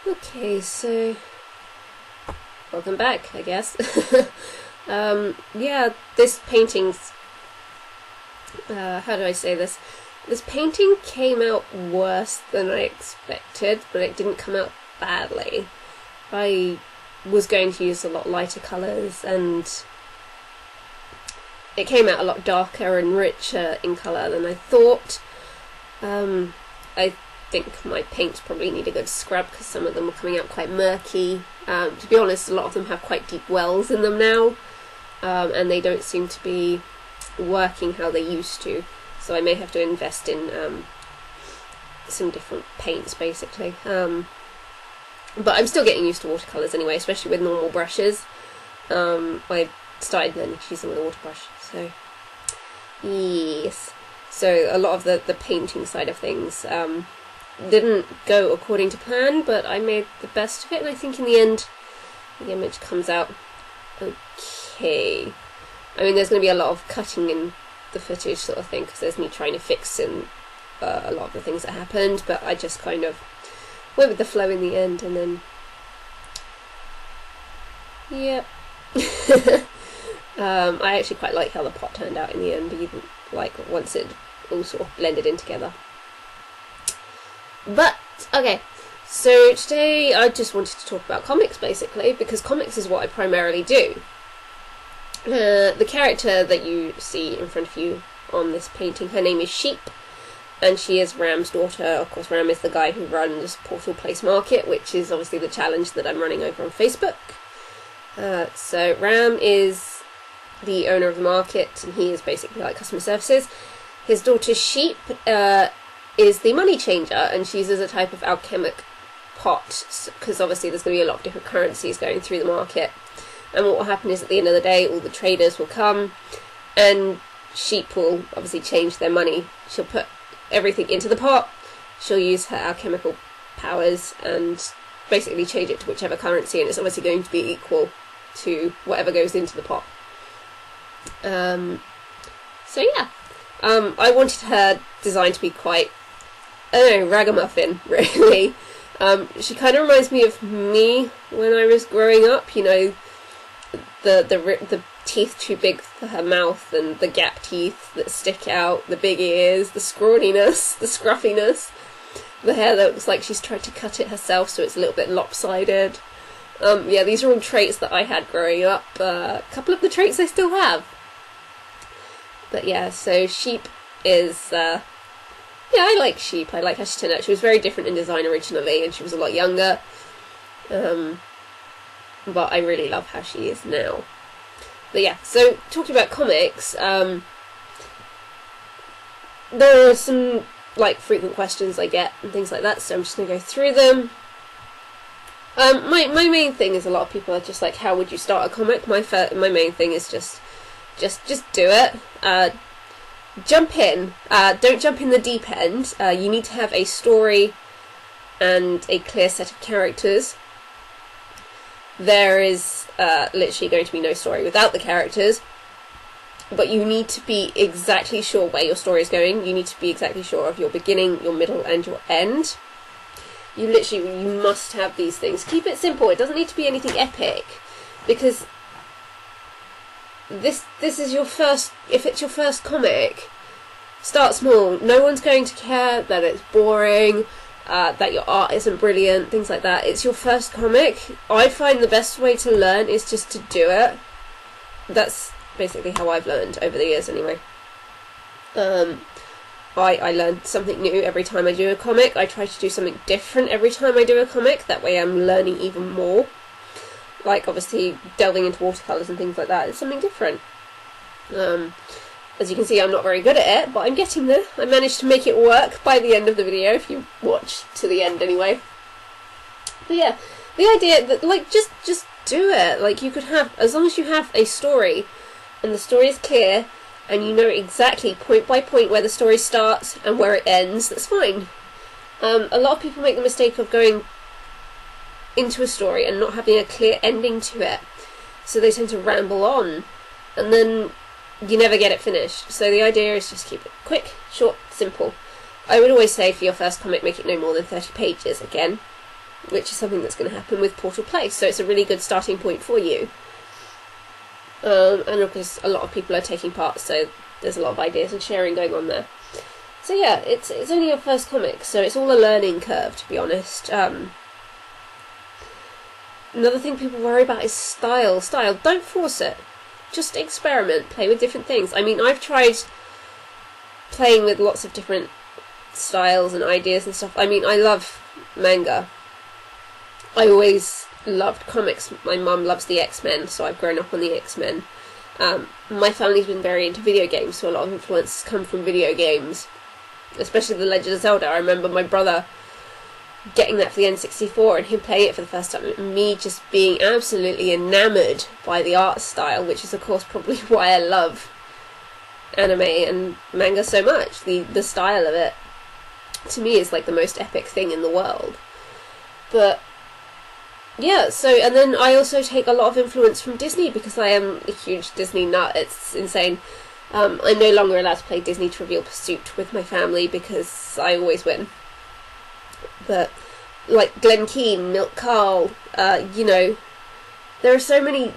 Okay, so welcome back, I guess. Yeah, this painting's how do I say this? This painting came out worse than I expected, but it didn't come out badly. I was going to use a lot lighter colours, and it came out a lot darker and richer in colour than I thought. I think my paints probably need a good scrub because some of them are coming out quite murky. To be honest, a lot of them have quite deep wells in them now, and they don't seem to be working how they used to. So I may have to invest in some different paints, basically. But I'm still getting used to watercolours anyway, especially with normal brushes. I started learning to use them with a water brush, so yes. So a lot of the painting side of things didn't go according to plan, but I made the best of it, and I think in the end the image comes out okay. I mean, there's going to be a lot of cutting in the footage sort of thing, because there's me trying to fix in a lot of the things that happened, but I just kind of went with the flow in the end, and then yeah. I actually quite like how the pot turned out in the end, even like once it all sort of blended in together. But okay, so today I just wanted to talk about comics, basically, because comics is what I primarily do. The character that you see in front of you on this painting, her name is Sheep, and she is Ram's daughter. Of course, Ram is the guy who runs Portal Place Market, which is obviously the challenge that I'm running over on Facebook. So Ram is the owner of the market, and he is basically like customer services. His daughter Sheep is the money changer, and she uses a type of alchemic pot, because obviously there's going to be a lot of different currencies going through the market. And what will happen is at the end of the day, all the traders will come, and Sheep will obviously change their money. She'll put everything into the pot, she'll use her alchemical powers, and basically change it to whichever currency, and it's obviously going to be equal to whatever goes into the pot. So yeah, I wanted her design to be quite, I don't know, ragamuffin, really. She kind of reminds me of me when I was growing up, you know, the teeth too big for her mouth, and the gap teeth that stick out, the big ears, the scrawniness, the scruffiness, the hair that looks like she's tried to cut it herself so it's a little bit lopsided. Yeah, these are all traits that I had growing up. A couple of the traits I still have. But yeah, so Sheep is, yeah, I like Sheep. I like how she turned out. She was very different in design originally, and she was a lot younger. But I really love how she is now. But yeah, so talking about comics, there are some like frequent questions I get and things like that, so I'm just going to go through them. My main thing is a lot of people are just like, how would you start a comic? My main thing is just do it. Jump in. Don't jump in the deep end. You need to have a story and a clear set of characters. There is literally going to be no story without the characters, but you need to be exactly sure where your story is going. You need to be exactly sure of your beginning, your middle, and your end. You must have these things. Keep it simple. It doesn't need to be anything epic, because this is your first. If it's your first comic, start small. No one's going to care that it's boring, that your art isn't brilliant, things like that. It's your first comic. I find the best way to learn is just to do it. That's basically how I've learned over the years, anyway. I learn something new every time I do a comic. I try to do something different every time I do a comic. That way I'm learning even more. Like, obviously, delving into watercolours and things like that is something different. As you can see, I'm not very good at it, but I'm getting there. I managed to make it work by the end of the video, if you watch to the end anyway. But yeah, the idea that, like, just do it. Like, you could have, as long as you have a story, and the story is clear, and you know exactly point by point where the story starts and where it ends, that's fine. A lot of people make the mistake of going into a story and not having a clear ending to it, so they tend to ramble on, and then you never get it finished. So the idea is just keep it quick, short, simple. I would always say for your first comic, make it no more than 30 pages again. which is something that's going to happen with Portal Play, so it's a really good starting point for you. And of course a lot of people are taking part, so there's a lot of ideas and sharing going on there. So yeah, it's only your first comic, so it's all a learning curve, to be honest. Another thing people worry about is style. Don't force it. Just experiment, play with different things. I mean, I've tried playing with lots of different styles and ideas and stuff. I mean, I love manga. I always loved comics. My mum loves the X-Men, so I've grown up on the X-Men. My family's been very into video games, so a lot of influences come from video games, especially The Legend of Zelda. I remember my brother getting that for the N64 and him playing it for the first time, and me just being absolutely enamoured by the art style, which is of course probably why I love anime and manga so much. The style of it, to me, is like the most epic thing in the world. But yeah, so, and then I also take a lot of influence from Disney, because I am a huge Disney nut. It's insane. I'm no longer allowed to play Disney Trivial Pursuit with my family because I always win. But, like, Glen Keane, Milk Carl, you know, there are so many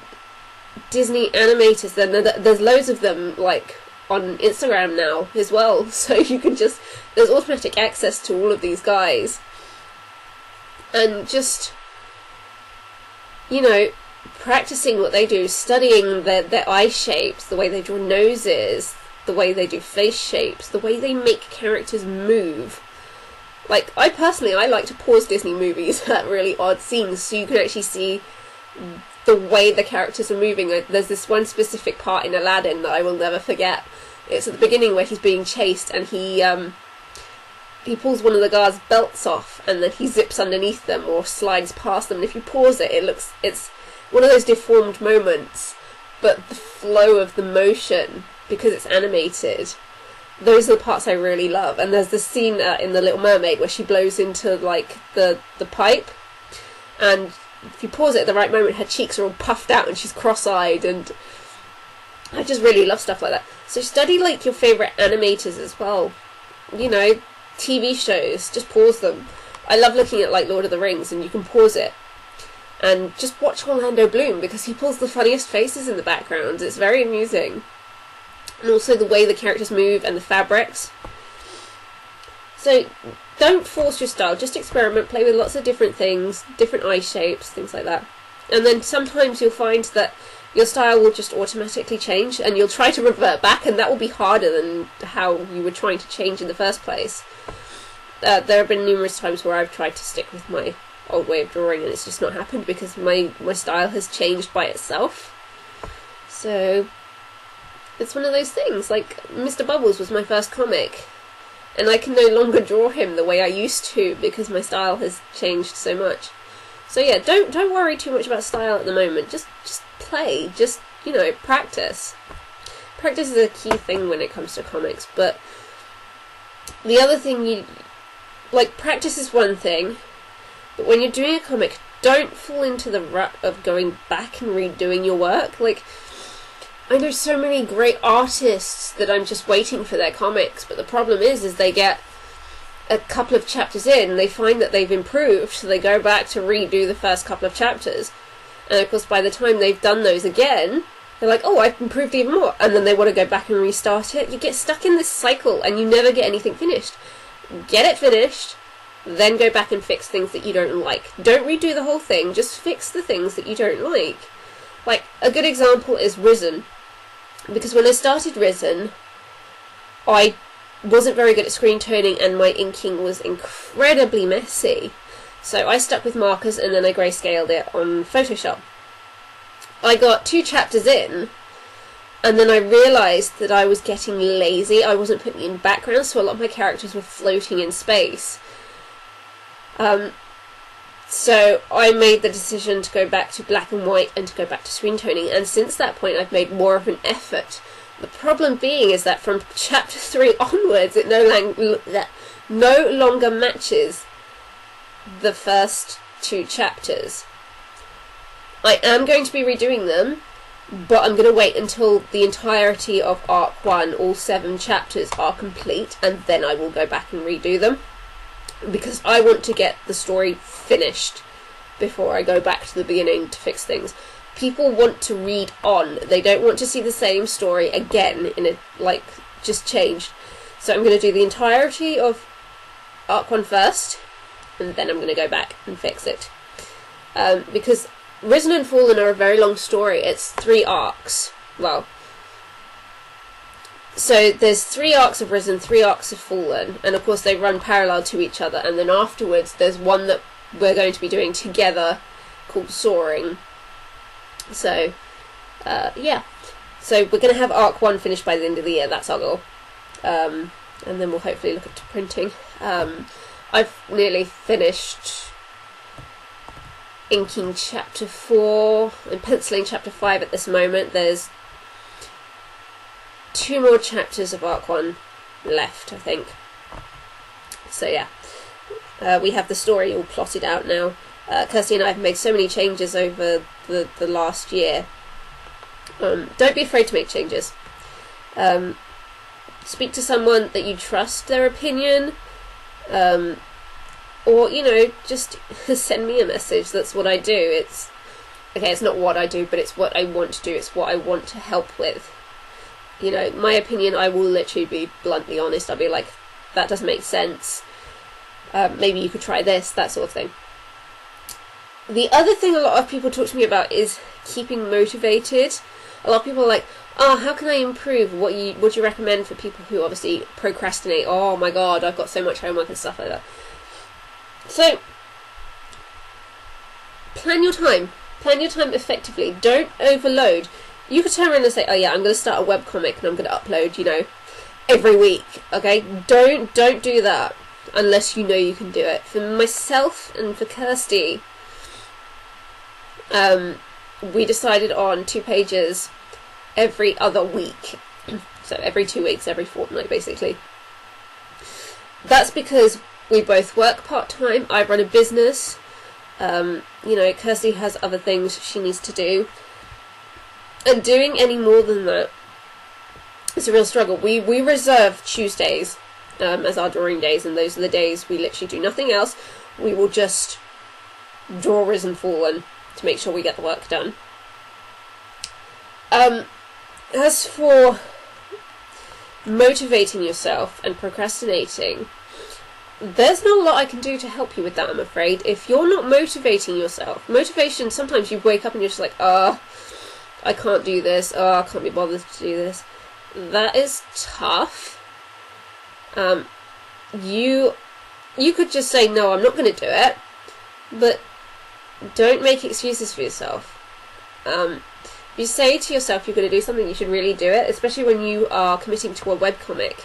Disney animators, there's loads of them, like, on Instagram now as well, so you can just, there's automatic access to all of these guys. And just, you know, practicing what they do, studying their eye shapes, the way they draw noses, the way they do face shapes, the way they make characters move. Like, I like to pause Disney movies at really odd scenes so you can actually see the way the characters are moving. There's this one specific part in Aladdin that I will never forget. It's at the beginning where he's being chased and he pulls one of the guards' belts off and then he zips underneath them or slides past them, and if you pause it, it's one of those deformed moments, but the flow of the motion, because it's animated, those are the parts I really love. And there's this scene in The Little Mermaid where she blows into, like, the pipe, and if you pause it at the right moment, her cheeks are all puffed out and she's cross-eyed, and I just really love stuff like that. So study, like, your favourite animators as well. You know, TV shows, just pause them. I love looking at, like, Lord of the Rings, and you can pause it and just watch Orlando Bloom, because he pulls the funniest faces in the background. It's very amusing. And also the way the characters move and the fabrics. So don't force your style, just experiment, play with lots of different things, different eye shapes, things like that. And then sometimes you'll find that your style will just automatically change, and you'll try to revert back, and that will be harder than how you were trying to change in the first place. There have been numerous times where I've tried to stick with my old way of drawing and it's just not happened because my style has changed by itself. So it's one of those things. Like, Mr. Bubbles was my first comic, and I can no longer draw him the way I used to because my style has changed so much. So yeah, don't worry too much about style at the moment. Just play. Just, you know, practice. Practice is a key thing when it comes to comics. But the other thing, practice is one thing, but when you're doing a comic, don't fall into the rut of going back and redoing your work. Like, I know so many great artists that I'm just waiting for their comics, but the problem is they get a couple of chapters in and they find that they've improved, so they go back to redo the first couple of chapters. And of course, by the time they've done those again, they're like, oh, I've improved even more, and then they want to go back and restart it. You get stuck in this cycle and you never get anything finished. Get it finished, then go back and fix things that you don't like. Don't redo the whole thing, just fix the things that you don't like. Like, a good example is Risen. Because when I started Risen, I wasn't very good at screen toning and my inking was incredibly messy. So I stuck with markers and then I grayscaled it on Photoshop. I got 2 chapters in, and then I realised that I was getting lazy. I wasn't putting in backgrounds, so a lot of my characters were floating in space. So I made the decision to go back to black and white and to go back to screen toning, and since that point I've made more of an effort. The problem being is that from chapter 3 onwards it no longer matches the first 2 chapters. I am going to be redoing them, but I'm going to wait until the entirety of Arc 1, all 7 chapters, are complete, and then I will go back and redo them. because I want to get the story finished before I go back to the beginning to fix things. People want to read on. They don't want to see the same story again in a, like, just changed. So I'm going to do the entirety of Arc 1 first, and then I'm going to go back and fix it. Because Risen and Fallen are a very long story. It's 3 arcs. Well, so there's 3 arcs of Risen, 3 arcs of Fallen, and of course they run parallel to each other, and then afterwards there's one that we're going to be doing together called Soaring. So, yeah. So we're going to have Arc 1 finished by the end of the year, that's our goal. And then we'll hopefully look at printing. I've nearly finished inking chapter 4 and penciling chapter 5 at this moment. There's 2 more chapters of Arc 1 left, I think. So yeah, we have the story all plotted out now. Kirsty and I have made so many changes over the last year. Don't be afraid to make changes. Speak to someone that you trust their opinion, or, you know, just send me a message. That's what I do. It's not what I do, but it's what I want to do. It's what I want to help with. You know, my opinion, I will literally be bluntly honest. I'll be like, that doesn't make sense. Maybe you could try this, that sort of thing. The other thing a lot of people talk to me about is keeping motivated. A lot of people are like, oh, how can I improve? What do you recommend for people who obviously procrastinate? Oh my god, I've got so much homework and stuff like that. So, plan your time. Plan your time effectively. Don't overload. You could turn around and say, oh yeah, I'm going to start a webcomic and I'm going to upload, you know, every week. Okay? Don't do that unless you know you can do it. For myself and for Kirsty, we decided on 2 pages every other week. So every 2 weeks, every fortnight, basically. That's because we both work part-time. I run a business. You know, Kirsty has other things she needs to do. And doing any more than that is a real struggle. We reserve Tuesdays as our drawing days, and those are the days we literally do nothing else. We will just draw Risen Fallen to make sure we get the work done. As for motivating yourself and procrastinating, there's not a lot I can do to help you with that, I'm afraid. If you're not motivating yourself, motivation, sometimes you wake up and you're just like, I can't do this, I can't be bothered to do this. That is tough. You could just say, no, I'm not going to do it, but don't make excuses for yourself. If you say to yourself you're going to do something, you should really do it, especially when you are committing to a webcomic.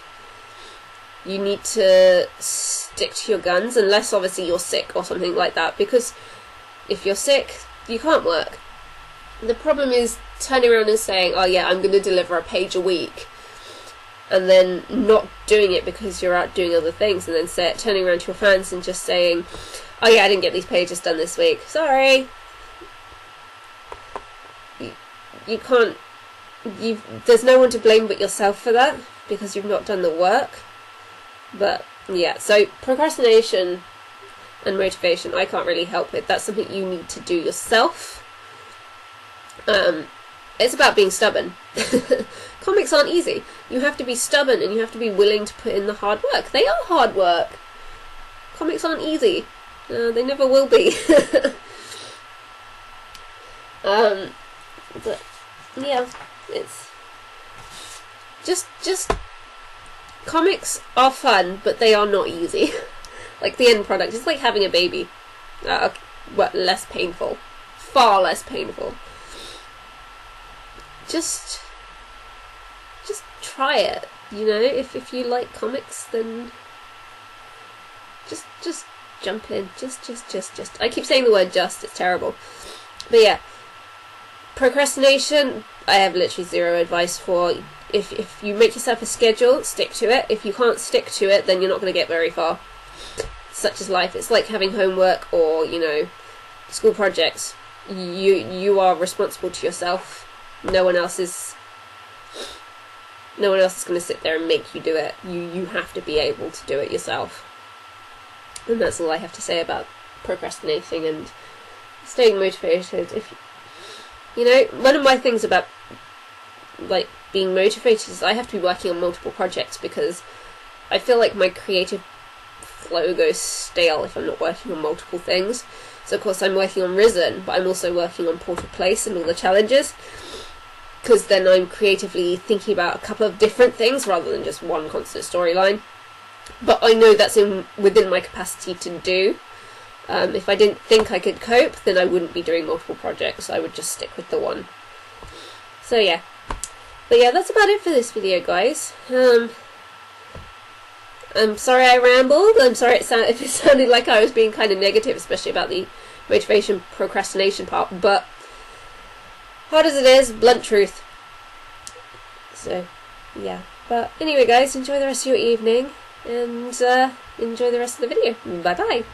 You need to stick to your guns, unless obviously you're sick or something like that, because if you're sick, you can't work. The problem is turning around and saying, oh yeah, I'm going to deliver a page a week, and then not doing it because you're out doing other things, and then turning around to your fans and just saying, oh yeah, I didn't get these pages done this week, sorry. You can't, there's no one to blame but yourself for that, because you've not done the work. But yeah, so procrastination and motivation I can't really help with. That's something you need to do yourself. It's about being stubborn. Comics aren't easy. You have to be stubborn and you have to be willing to put in the hard work. They are hard work. Comics aren't easy. They never will be. But yeah, it's just comics are fun, but they are not easy. Like the end product, it's like having a baby. Less painful. Far less painful. Just try it, you know. If you like comics, then just jump in. Just. I keep saying the word just, it's terrible. But yeah, procrastination, I have literally zero advice for. If you make yourself a schedule, stick to it. If you can't stick to it, then you're not going to get very far. Such is life. It's like having homework or, you know, school projects. You are responsible to yourself. No one else is going to sit there and make you do it. You have to be able to do it yourself. And that's all I have to say about procrastinating and staying motivated. If you know, one of my things about like being motivated is I have to be working on multiple projects, because I feel like my creative flow goes stale if I'm not working on multiple things. So of course I'm working on Risen, but I'm also working on Portal Place and all the challenges, because then I'm creatively thinking about a couple of different things rather than just one constant storyline. But I know that's within my capacity to do. If I didn't think I could cope, then I wouldn't be doing multiple projects. I would just stick with the one. So yeah. But yeah, that's about it for this video, guys. I'm sorry I rambled. I'm sorry if it sounded like I was being kind of negative, especially about the motivation procrastination part. But hard as it is, blunt truth. So yeah. But anyway, guys, enjoy the rest of your evening, and enjoy the rest of the video. Bye bye.